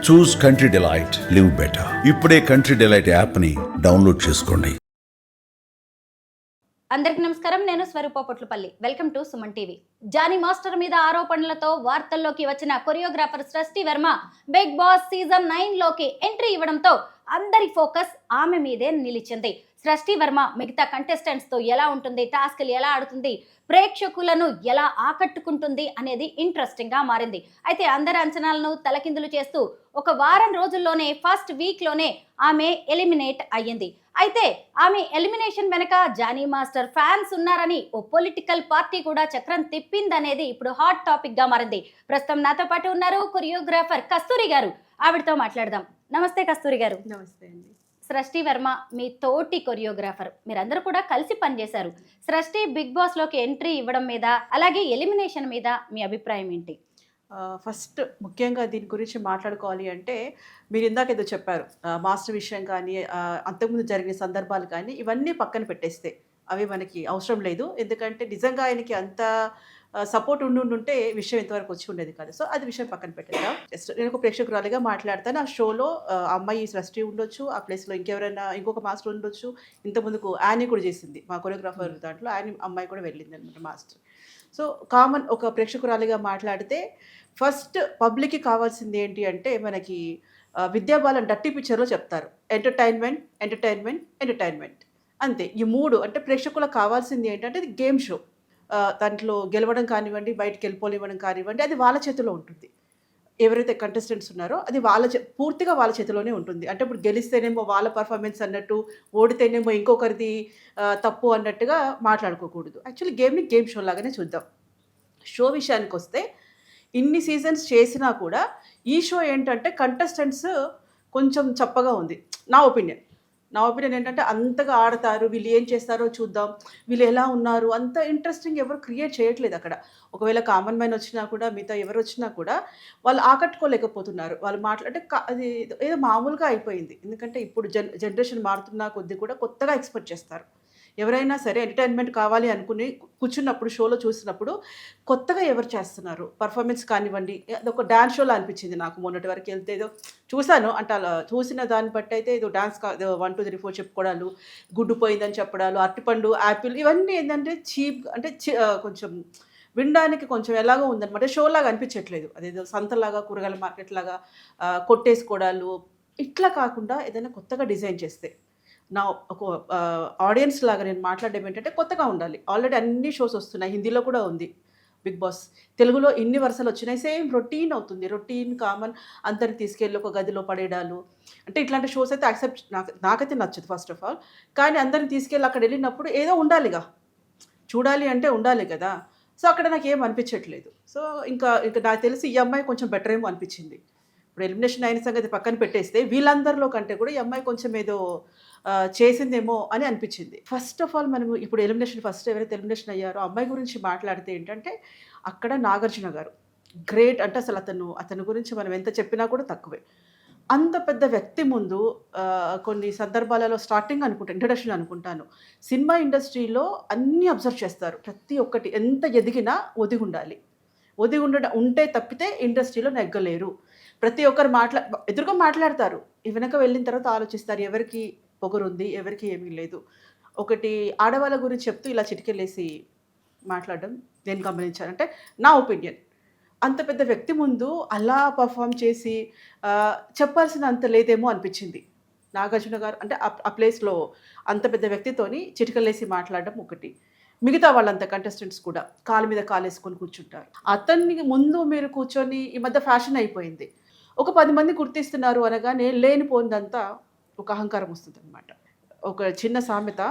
చూస్ country delight, live better. ఇప్పుడే country delight యాప్ని download చేసుకోండి. అందరికి నమస్కారం. నేను Swarupa Potlapalli. Welcome to Suman TV. Jani master మీద ఆరోపణలతో వార్తల్లోకి వచ్చిన కొరియోగ్రాఫర్ సృష్టి వర్మ బిగ్ బాస్ సీజన్ 9 లోకి ఎంట్రీ ఇవ్వడంతో అందరి ఫోకస్ ఆమె మీదే నిలిచింది. సృష్టి వర్మ మిగతా కంటెస్టెంట్స్ తో ఎలా ఉంటుంది, టాస్క్లు ఎలా ఆడుతుంది, ప్రేక్షకులను ఎలా ఆకట్టుకుంటుంది అనేది ఇంట్రెస్టింగ్ గా మారింది. అయితే అందరి అంచనాలను తలకిందులు చేస్తూ ఒక వారం రోజుల్లోనే ఫస్ట్ వీక్ లోనే ఆమె ఎలిమినేట్ అయ్యింది. అయితే ఆమె ఎలిమినేషన్ వెనక జానీ మాస్టర్ ఫ్యాన్స్ ఉన్నారని ఓ పొలిటికల్ పార్టీ కూడా చక్రం తిప్పిందనేది ఇప్పుడు హాట్ టాపిక్ గా మారింది. ప్రస్తుతం నాతో పాటు ఉన్నారు కొరియోగ్రాఫర్ కస్తూరి గారు. ఆవిడతో మాట్లాడదాం. నమస్తే కస్తూరి గారు. నమస్తే అండి. సృష్టి వర్మ మీ తోటి కొరియోగ్రాఫర్, మీరందరూ కూడా కలిసి పనిచేశారు. సృష్టి బిగ్ బాస్ లోకి ఎంట్రీ ఇవ్వడం మీద, అలాగే ఎలిమినేషన్ మీద మీ అభిప్రాయం ఏంటి? ఫస్ట్ ముఖ్యంగా దీని గురించి మాట్లాడుకోవాలి అంటే, మీరు ఇందాక ఏదో చెప్పారు, మాస్టర్ విషయం కానీ అంతకుముందు జరిగిన సందర్భాలు కానీ ఇవన్నీ పక్కన పెట్టేస్తే అవి మనకి అవసరం లేదు. ఎందుకంటే నిజంగా ఆయనకి అంత సపోర్ట్ ఉండుంటే విషయం ఇంతవరకు వచ్చి ఉండేది కాదు. సో అది విషయం పక్కన పెట్టేద్దాం. జస్ట్ నేను ఒక ప్రేక్షకురాలిగా మాట్లాడతాను. ఆ షోలో అమ్మాయి సృష్టి ఉండొచ్చు, ఆ ప్లేస్లో ఇంకెవరైనా ఇంకొక మాస్టర్ ఉండొచ్చు. ఇంతకుముందుకు యానీ కూడా చేసింది మా కొరియోగ్రాఫర్ దాంట్లో, యానీ అమ్మాయి కూడా వెళ్ళింది అనమాట మాస్టర్. సో కామన్ ఒక ప్రేక్షకురాలిగా మాట్లాడితే ఫస్ట్ పబ్లిక్కి కావాల్సింది ఏంటి అంటే, మనకి విద్యాబాలన్ డట్టి పిక్చర్లో చెప్తారు, ఎంటర్టైన్మెంట్ ఎంటర్టైన్మెంట్ ఎంటర్టైన్మెంట్ అంతే. ఈ మూడు అంటే ప్రేక్షకులకు కావాల్సింది ఏంటంటే ఇది గేమ్ షో. దాంట్లో గెలవడం కానివ్వండి, బయటకు వెళ్ళిపోనివ్వడం కానివ్వండి, అది వాళ్ళ చేతిలో ఉంటుంది. ఎవరైతే కంటెస్టెంట్స్ ఉన్నారో అది పూర్తిగా వాళ్ళ చేతిలోనే ఉంటుంది. అంటే ఇప్పుడు గెలిస్తేనేమో వాళ్ళ పర్ఫార్మెన్స్ అన్నట్టు, ఓడితేనేమో ఇంకొకరిది తప్పు అన్నట్టుగా మాట్లాడుకోకూడదు. యాక్చువల్లీ గేమ్ని గేమ్ షో లాగానే చూద్దాం. షో విషయానికి వస్తే ఇన్ని సీజన్స్ చేసినా కూడా ఈ షో ఏంటంటే కంటెస్టెంట్స్ కొంచెం చప్పగా ఉంది. నా ఒపీనియన్ ఏంటంటే, అంతగా ఆడతారు, వీళ్ళు ఏం చేస్తారో చూద్దాం, వీళ్ళు ఎలా ఉన్నారు, అంత ఇంట్రెస్టింగ్ ఎవరు క్రియేట్ చేయట్లేదు అక్కడ. ఒకవేళ కామన్ మ్యాన్ వచ్చినా కూడా, మిగతా ఎవరు వచ్చినా కూడా వాళ్ళు ఆకట్టుకోలేకపోతున్నారు. వాళ్ళు మాట్లాడితే అది ఏదో మామూలుగా అయిపోయింది. ఎందుకంటే ఇప్పుడు జనరేషన్ మారుతున్న కొద్దీ కూడా కొత్తగా ఎక్స్పెక్ట్ చేస్తారు. ఎవరైనా సరే ఎంటర్టైన్మెంట్ కావాలి అనుకుని కూర్చున్నప్పుడు, షోలో చూసినప్పుడు కొత్తగా ఎవరు చేస్తున్నారు పర్ఫార్మెన్స్ కానివ్వండి. అదొక డ్యాన్స్ షోలో అనిపించింది నాకు. మొన్నటి వరకు వెళ్తే ఏదో చూశాను అంటే, అలా చూసిన దాన్ని బట్టి అయితే ఏదో డ్యాన్స్ 1 2 3 4 చెప్పుకోవడాలు, గుడ్డు పోయిందని చెప్పడాలు, అరటిపండు, యాపిల్, ఇవన్నీ ఏంటంటే చీప్, అంటే కొంచెం వినడానికి కొంచెం ఎలాగో ఉందన్నమాట. షోలాగా అనిపించట్లేదు. అదేదో సంతలాగా, కూరగాయల మార్కెట్ లాగా కొట్టేసుకోవడాలు, ఇట్లా కాకుండా ఏదైనా కొత్తగా డిజైన్ చేస్తే, నా ఒక ఆడియన్స్ లాగా నేను మాట్లాడడం ఏంటంటే కొత్తగా ఉండాలి. ఆల్రెడీ అన్ని షోస్ వస్తున్నాయి, హిందీలో కూడా ఉంది బిగ్ బాస్. తెలుగులో ఇన్ని వరుసలు వచ్చినాయి, సేమ్ రొటీన్ అవుతుంది. రొటీన్ కామన్, అందరిని తీసుకెళ్ళి ఒక గదిలో పడేయడాలు, అంటే ఇట్లాంటి షోస్ అయితే యాక్సెప్ట్ నాకైతే నచ్చదు ఫస్ట్ ఆఫ్ ఆల్. కానీ అందరిని తీసుకెళ్ళి అక్కడ వెళ్ళినప్పుడు ఏదో ఉండాలిగా, చూడాలి అంటే ఉండాలి కదా. సో అక్కడ నాకు ఏం అనిపించట్లేదు. సో ఇంకా నాకు తెలిసి ఈ అమ్మాయి కొంచెం బెటర్ ఏమో అనిపించింది. ఇప్పుడు ఎలిమినేషన్ అయిన సంగతి పక్కన పెట్టేస్తే వీళ్ళందరిలో కంటే కూడా ఈ అమ్మాయి కొంచెం ఏదో చేసిందేమో అని అనిపించింది. ఫస్ట్ ఆఫ్ ఆల్ మనము ఇప్పుడు ఫస్ట్ ఎవరైతే ఎలిమినేషన్ అయ్యారో అమ్మాయి గురించి మాట్లాడితే ఏంటంటే, అక్కడ నాగార్జున గారు గ్రేట్. అంటే అసలు అతని గురించి మనం ఎంత చెప్పినా కూడా తక్కువే. అంత పెద్ద వ్యక్తి ముందు కొన్ని సందర్భాలలో స్టార్టింగ్ ఇంట్రడక్షన్ అనుకుంటాను, సినిమా ఇండస్ట్రీలో అన్నీ అబ్జర్వ్ చేస్తారు. ప్రతి ఒక్కటి ఎంత ఎదిగినా ఒదిగుండాలి. ఉంటే తప్పితే ఇండస్ట్రీలో నెగ్గలేరు. ప్రతి ఒక్కరు ఎదురుగా మాట్లాడతారు, వెనక వెళ్ళిన తర్వాత ఆలోచిస్తారు ఎవరికి పొగరుంది, ఎవరికి ఏమీ లేదు. ఒకటి ఆడవాళ్ళ గురించి చెప్తూ ఇలా చిటికెళ్ళేసి మాట్లాడడం నేను గమనించాను. అంటే నా ఒపీనియన్, అంత పెద్ద వ్యక్తి ముందు అలా పర్ఫామ్ చేసి చెప్పాల్సిన అంత లేదేమో అనిపించింది నాగార్జున గారు. అంటే ఆ ప్లేస్లో అంత పెద్ద వ్యక్తితోని చిటికలేసి మాట్లాడడం ఒకటి. మిగతా వాళ్ళంతా కంటెస్టెంట్స్ కూడా కాలు మీద కాలేసుకొని కూర్చుంటారు. అతన్ని ముందు మీరు కూర్చొని, ఈ మధ్య ఫ్యాషన్ అయిపోయింది, ఒక 10 మంది గుర్తిస్తున్నారు అనగానే లేనిపోయిందంతా ఒక అహంకారం వస్తుంది అనమాట. ఒక చిన్న సామెత,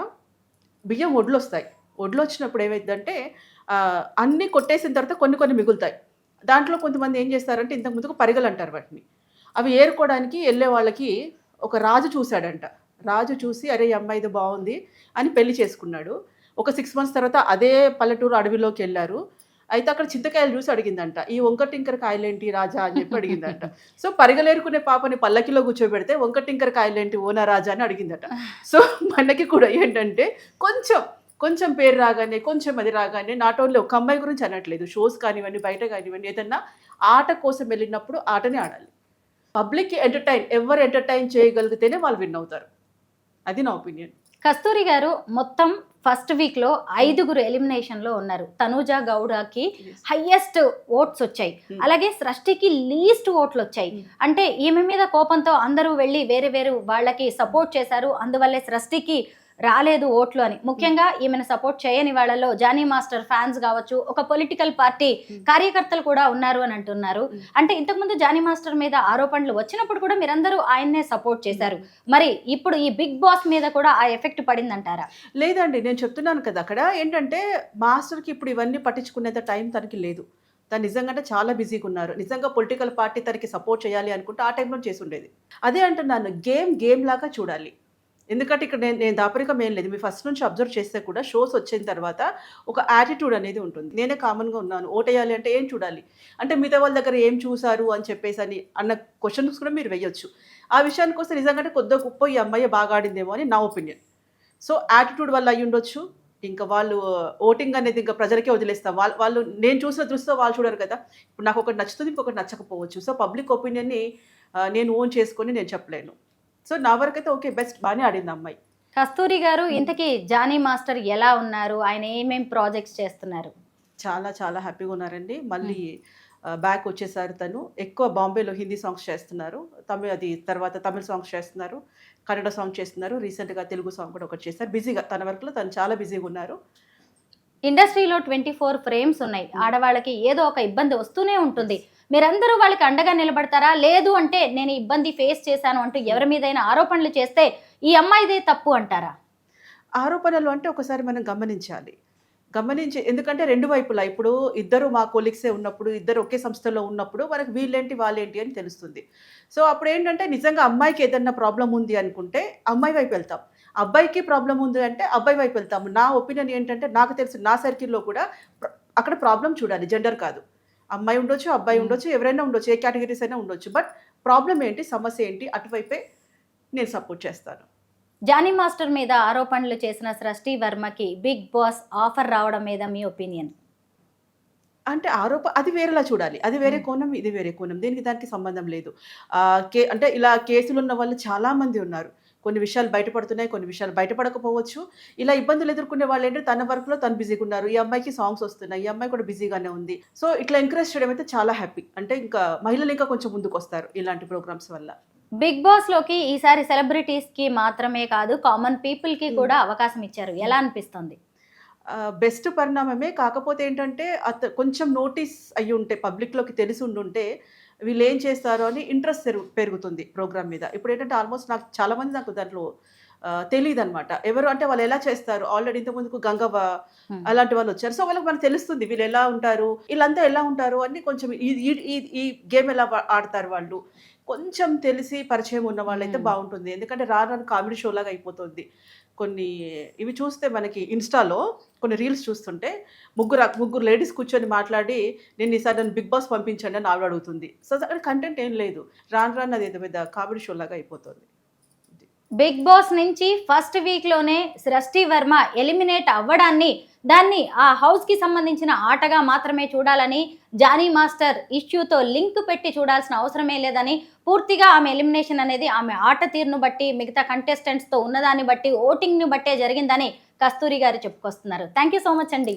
బియ్యం ఒడ్లు వచ్చినప్పుడు ఏమైందంటే అన్నీ కొట్టేసిన తర్వాత కొన్ని మిగులుతాయి. దాంట్లో కొంతమంది ఏం చేస్తారంటే, ఇంతకుముందుకు పరిగలు అంటారు వాటిని, అవి ఏరుకోవడానికి వెళ్ళే వాళ్ళకి ఒక రాజు చూశాడంట. రాజు చూసి అరే ఈ అమ్మాయి ఇది బాగుంది అని పెళ్లి చేసుకున్నాడు. ఒక 6 months తర్వాత అదే పల్లెటూరు అడవిలోకి వెళ్ళారు. అయితే అక్కడ చింతకాయలు చూసి అడిగిందంట, ఈ వంకటింకర కాయలేంటి రాజా అని చెప్పి అడిగిందంట. సో పరిగలేరుకునే పాపని పల్లకిలో కూర్చోబెడితే వంకటింకర కాయలేంటి ఓనా రాజా అని అడిగిందట. సో మనకి కూడా ఏంటంటే కొంచెం పేరు రాగానే, కొంచెం అది రాగానే, నాట్ ఓన్లీ ఒక అమ్మాయి గురించి అనట్లేదు, షోస్ కానివ్వండి, బయట కానివ్వండి, ఏదన్నా ఆట కోసం వెళ్ళినప్పుడు ఆటనే ఆడాలి. పబ్లిక్కి ఎవరు ఎంటర్టైన్ చేయగలిగితేనే వాళ్ళు విన్ అవుతారు. అది నా ఒపీనియన్. కస్తూరి గారు మొత్తం ఫస్ట్ వీక్ లో 5 ఎలిమినేషన్ లో ఉన్నారు. తనూజ గౌడకి హైయెస్ట్ ఓట్స్ వచ్చాయి, అలాగే సృష్టికి లీస్ట్ ఓట్లు వచ్చాయి. అంటే ఈమె మీద కోపంతో అందరూ వెళ్ళి వేరే వేరే వాళ్ళకి సపోర్ట్ చేశారు, అందువల్లే సృష్టికి రాలేదు ఓట్లు అని. ముఖ్యంగా ఈమెను సపోర్ట్ చేయని వాళ్ళలో జానీ మాస్టర్ ఫ్యాన్స్ కావచ్చు, ఒక పొలిటికల్ పార్టీ కార్యకర్తలు కూడా ఉన్నారు అని అంటున్నారు. అంటే ఇంతకుముందు జానీ మాస్టర్ మీద ఆరోపణలు వచ్చినప్పుడు కూడా మీరందరూ ఆయన్నే సపోర్ట్ చేశారు. మరి ఇప్పుడు ఈ బిగ్ బాస్ మీద కూడా ఆ ఎఫెక్ట్ పడిందంటారా? లేదండి, నేను చెప్తున్నాను కదా, అక్కడ ఏంటంటే మాస్టర్కి ఇప్పుడు ఇవన్నీ పట్టించుకునేంత టైం తనకి లేదు. తను నిజంగా చాలా బిజీగా ఉన్నారు. నిజంగా పొలిటికల్ పార్టీ తనకి సపోర్ట్ చేయాలి అనుకుంటే ఆ టైంలో చేసి ఉండేది. అదే అంటున్నాను, గేమ్ లాగా చూడాలి. ఎందుకంటే ఇక్కడ నేను దాపరికం ఏం లేదు. మీరు ఫస్ట్ నుంచి అబ్జర్వ్ చేస్తే కూడా షోస్ వచ్చిన తర్వాత ఒక యాటిట్యూడ్ అనేది ఉంటుంది. నేనే కామన్గా ఉన్నాను, ఓటేయాలి అంటే ఏం చూడాలి, అంటే మిగతా వాళ్ళ దగ్గర ఏం చూసారు అని చెప్పేసి అన్న క్వశ్చన్స్ కూడా మీరు వేయొచ్చు. ఆ విషయానికి వస్తే నిజంగానే కొద్దిగా గొప్ప ఈ అమ్మాయి బాగా ఆడిందేమో అని నా ఒపీనియన్. సో యాటిట్యూడ్ వల్ల అయ్యి ఉండొచ్చు. ఇంకా వాళ్ళు ఓటింగ్ అనేది ఇంకా ప్రజలకే వదిలేస్తాం. వాళ్ళు నేను చూసిన దృష్టితో వాళ్ళు చూడరు కదా. ఇప్పుడు నాకు ఒకటి నచ్చుతుంది, ఇంకొకటి నచ్చకపోవచ్చు. సో పబ్లిక్ ఒపీనియన్ని నేను ఓన్ చేసుకొని నేను చెప్పలేను. సో నా వరకు అయితే ఓకే, బెస్ట్, బాగానే ఆడింది అమ్మాయి. కస్తూరి గారు, ఇంతకీ జానీ మాస్టర్ ఎలా ఉన్నారు? ఆయన ఏమేం ప్రాజెక్ట్స్ చేస్తున్నారు? చాలా చాలా హ్యాపీగా ఉన్నారండి. మళ్ళీ బ్యాక్ వచ్చేసారు. తను ఎక్కువ బాంబేలో హిందీ సాంగ్స్ చేస్తున్నారు, తర్వాత తమిళ సాంగ్స్ చేస్తున్నారు, కన్నడ సాంగ్ చేస్తున్నారు, రీసెంట్గా తెలుగు సాంగ్ కూడా ఒకటి చేస్తారు. బిజీగా తన వర్క్లో తను చాలా బిజీగా ఉన్నారు. ఇండస్ట్రీలో 24 ఫ్రేమ్స్ ఉన్నాయి. ఆడవాళ్ళకి ఏదో ఒక ఇబ్బంది వస్తూనే ఉంటుంది. మీరందరూ వాళ్ళకి అండగా నిలబడతారా? లేదు అంటే నేను ఇబ్బంది ఫేస్ చేశాను అంటూ ఎవరి మీదైనా ఆరోపణలు చేస్తే ఈ అమ్మాయిదే తప్పు అంటారా? ఆరోపణలు అంటే ఒకసారి మనం గమనించాలి. ఎందుకంటే రెండు వైపులా, ఇప్పుడు ఇద్దరు మా కొలీగ్సే ఉన్నప్పుడు, ఇద్దరు ఒకే సంస్థలో ఉన్నప్పుడు మనకు వీళ్ళేంటి వాళ్ళేంటి అని తెలుస్తుంది. సో అప్పుడు ఏంటంటే నిజంగా అమ్మాయికి ఏదన్నా ప్రాబ్లం ఉంది అనుకుంటే అమ్మాయి వైపు వెళ్తాం, అబ్బాయికి ప్రాబ్లం ఉంది అంటే అబ్బాయి వైపు వెళ్తాము. నా ఒపీనియన్ ఏంటంటే, నాకు తెలిసి నా సర్కిల్లో కూడా అక్కడ ప్రాబ్లం చూడాలి, జెండర్ కాదు. అమ్మాయి ఉండొచ్చు, అబ్బాయి ఉండొచ్చు, ఎవరైనా ఉండొచ్చు, ఏ కేటగిరీస్ అయినా ఉండొచ్చు. బట్ ప్రాబ్లం ఏంటి, సమస్య ఏంటి, అటువైపే నేను సపోర్ట్ చేస్తాను. జానీ మాస్టర్ మీద ఆరోపణలు చేసిన సృష్టి వర్మకి బిగ్ బాస్ ఆఫర్ రావడం మీద మీ ఒపీనియన్? అంటే అది వేరేలా చూడాలి. అది వేరే కోణం, ఇది వేరే కోణం. దీనికి దానికి సంబంధం లేదు. అంటే ఇలా కేసులు ఉన్న వాళ్ళు చాలామంది ఉన్నారు. కొన్ని విషయాలు బయటపడుతున్నాయి, కొన్ని విషయాలు బయటపడకపోవచ్చు. ఇలా ఇబ్బందులు ఎదుర్కొనే వాళ్ళు ఏంటంటే తన వర్క్లో తను బిజీగా ఉన్నారు. ఈ అమ్మాయికి సాంగ్స్ వస్తున్నాయి, ఈ అమ్మాయి కూడా బిజీగానే ఉంది. సో ఇట్లా ఎంకరేజ్ చేయడం అయితే చాలా హ్యాపీ. అంటే ఇంకా మహిళలు ఇంకా కొంచెం ముందుకు వస్తారు ఇలాంటి ప్రోగ్రామ్స్ వల్ల. బిగ్ బాస్ లోకి ఈసారి సెలబ్రిటీస్ కి మాత్రమే కాదు, కామన్ పీపుల్ కి కూడా అవకాశం ఇచ్చారు. ఎలా అనిపిస్తుంది? బెస్ట్ పరిణామమే. కాకపోతే ఏంటంటే కొంచెం నోటీస్ అయ్యి ఉంటే, పబ్లిక్లోకి తెలిసి ఉండుంటే వీళ్ళు ఏం చేస్తారో అని ఇంట్రెస్ట్ పెరుగుతుంది ప్రోగ్రామ్ మీద. ఇప్పుడు ఏంటంటే ఆల్మోస్ట్ చాలామంది నాకు దాంట్లో తెలియదు అనమాట. ఎవరు అంటే వాళ్ళు ఎలా చేస్తారు, ఆల్రెడీ ఇంతకుముందుకు గంగవ్వ అలాంటి వాళ్ళు వచ్చారు. సో వాళ్ళకి మనకు తెలుస్తుంది వీళ్ళు ఎలా ఉంటారు, వీళ్ళంతా ఎలా ఉంటారు అని. కొంచెం ఈ గేమ్ ఎలా ఆడతారు వాళ్ళు కొంచెం తెలిసి పరిచయం ఉన్న వాళ్ళైతే బాగుంటుంది. ఎందుకంటే రాను కామెడీ షో లాగా అయిపోతుంది. కొన్ని ఇవి చూస్తే మనకి ఇన్స్టాలో కొన్ని రీల్స్ చూస్తుంటే ముగ్గురు లేడీస్ కూర్చొని మాట్లాడి, నేను ఈసారి నన్ను బిగ్ బాస్ పంపించండి అని ఆవిడ అడుగుతుంది. సో అక్కడ కంటెంట్ ఏం లేదు, రాను అది ఏదో పెద్ద కామెడీ షో లాగా అయిపోతుంది. బిగ్ బాస్ నుంచి ఫస్ట్ వీక్ లోనే సృష్టి వర్మ ఎలిమినేట్ అవ్వడాన్ని, దాన్ని ఆ హౌస్ కి సంబంధించిన ఆటగా మాత్రమే చూడాలని, జానీ మాస్టర్ ఇష్యూతో లింక్ పెట్టి చూడాల్సిన అవసరమే లేదని, పూర్తిగా ఆమె ఎలిమినేషన్ అనేది ఆమె ఆట తీరును బట్టి, మిగతా కంటెస్టెంట్స్తో ఉన్నదాన్ని బట్టి, ఓటింగ్ను బట్టే జరిగిందని కస్తూరి గారు చెప్పుకొస్తున్నారు. థ్యాంక్ యూ సో మచ్ అండి.